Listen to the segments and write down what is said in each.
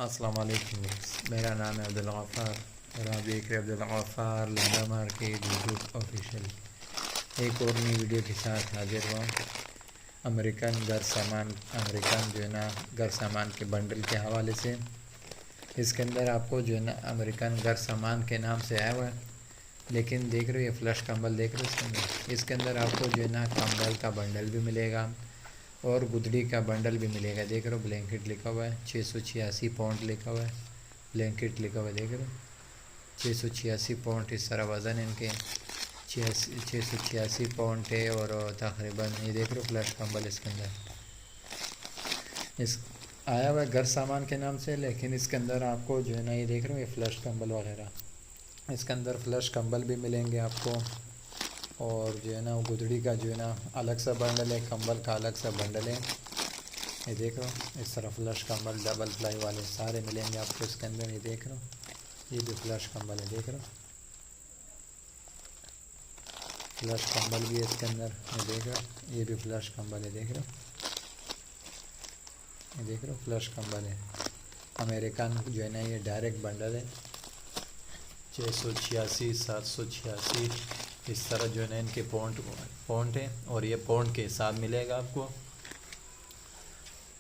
अस्सलाम वालेकुम। मेरा नाम है अब्दुल गफ़ार और आप देख रहे हैं Abdul Gaffar Landa market YouTube official. एक और नई वीडियो के साथ हाजिर हुआ। अमेरिकन घर सामान, अमेरिकन जो है ना घर सामान के बंडल के हवाले से। इसके अंदर आपको जो है ना अमेरिकन घर सामान के नाम से आया हुआ है, लेकिन देख रहे हो ये फ्लश कंबल देख रहे हो इसके अंदर आपको जो है ना कंबल का बंडल भी मिलेगा और गुदड़ी का बंडल भी मिलेगा। देख रहे हो ब्लैंकेट लिखा हुआ है 686 पाउंड लिखा हुआ है, ब्लैंकेट लिखा हुआ है। देख रहे हो 686 पाउंड इस तरह वज़न इनके 686 पाउंड है। और तकरीबन ये देख रहे हो फ्लश कंबल इसके अंदर इस आया हुआ है घर सामान के नाम से, लेकिन इसके अंदर आपको जो है ना ये देख रहे हो ये फ्लश कंबल वगैरह, इसके अंदर फ्लश कंबल भी मिलेंगे आपको। और जो है ना वो गुदड़ी का जो है ना अलग सा बंडल है, कंबल का अलग सा बंडल है। ये देख रहे हो इस तरह फ्लश कंबल डबल प्लाई वाले सारे मिलेंगे आपको इसके अंदर। ये देख रहे हो ये भी फ्लश कंबल है, देख रहे हो फ्लश कंबल भी है इसके अंदर। ये देख रहे हो ये भी फ्लश कंबल है, देख रहे हो ये देख रहे हो फ्लश कंबल है। अमेरिकन जो है ना ये डायरेक्ट बंडल है 686 786 इस तरह जो है ना इनके पॉइंट है। और ये पॉइंट के हिसाब मिलेगा आपको,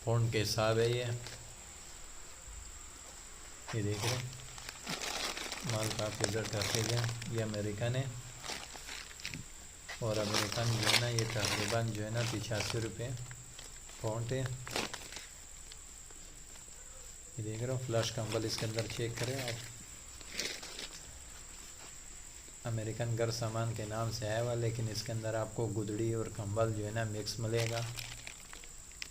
पॉइंट के हिसाब है ये देख रहे माल का आप इधर करते जाए। ये अमेरिकन है और अमेरिकन जो है ना ये तकरीबन जो है ना 85 रुपये पॉइंट है। ये देख रहे हो फ्लश कंबल इसके अंदर चेक करें आप। अमेरिकन घर सामान के नाम से आया हुआ, लेकिन इसके अंदर आपको गुदड़ी और कंबल जो है ना मिक्स मिलेगा।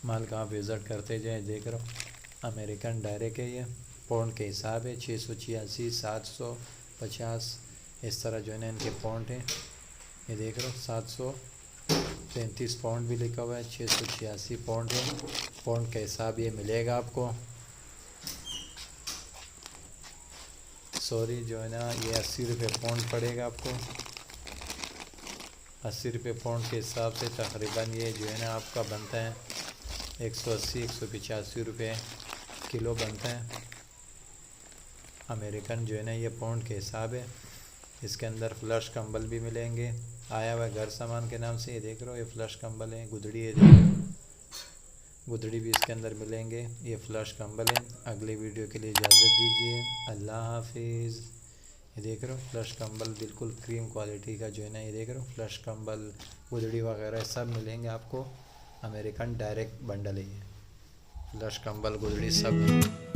माल का आप विज़िट करते जाए। देख रहे हो अमेरिकन डायरेक्ट है, ये पौंड के हिसाब है 686 750 इस तरह जो है ना इनके पौंड है। ये देख रहे हो 733 पाउंड भी लिखा हुआ है, 686 पाउंड है। पौंड के हिसाब ये मिलेगा आपको। सॉरी जो है ना ये 80 रुपये पाउंड पड़ेगा आपको। 80 रुपये पाउंड के हिसाब से तकरीबन ये जो है ना आपका बनता है 180 185 रुपये किलो बनता है। अमेरिकन जो है ना ये पाउंड के हिसाब है। इसके अंदर फ्लश कंबल भी मिलेंगे, आया हुआ घर सामान के नाम से। ये देख रहे हो ये फ्लश कंबल है, गुदड़ी है, गुदड़ी भी इसके अंदर मिलेंगे। ये फ्लश कंबल है। अगली वीडियो के लिए इजाज़त दीजिए, अल्लाह हाफिज़। ये देख रहे हो फ्लश कंबल बिल्कुल क्रीम क्वालिटी का जो है ना ये देख रहे हो फ्लश कंबल गुदड़ी वगैरह सब मिलेंगे आपको। अमेरिकन डायरेक्ट बंडल है ये, फ्लश कंबल गुदड़ी सब।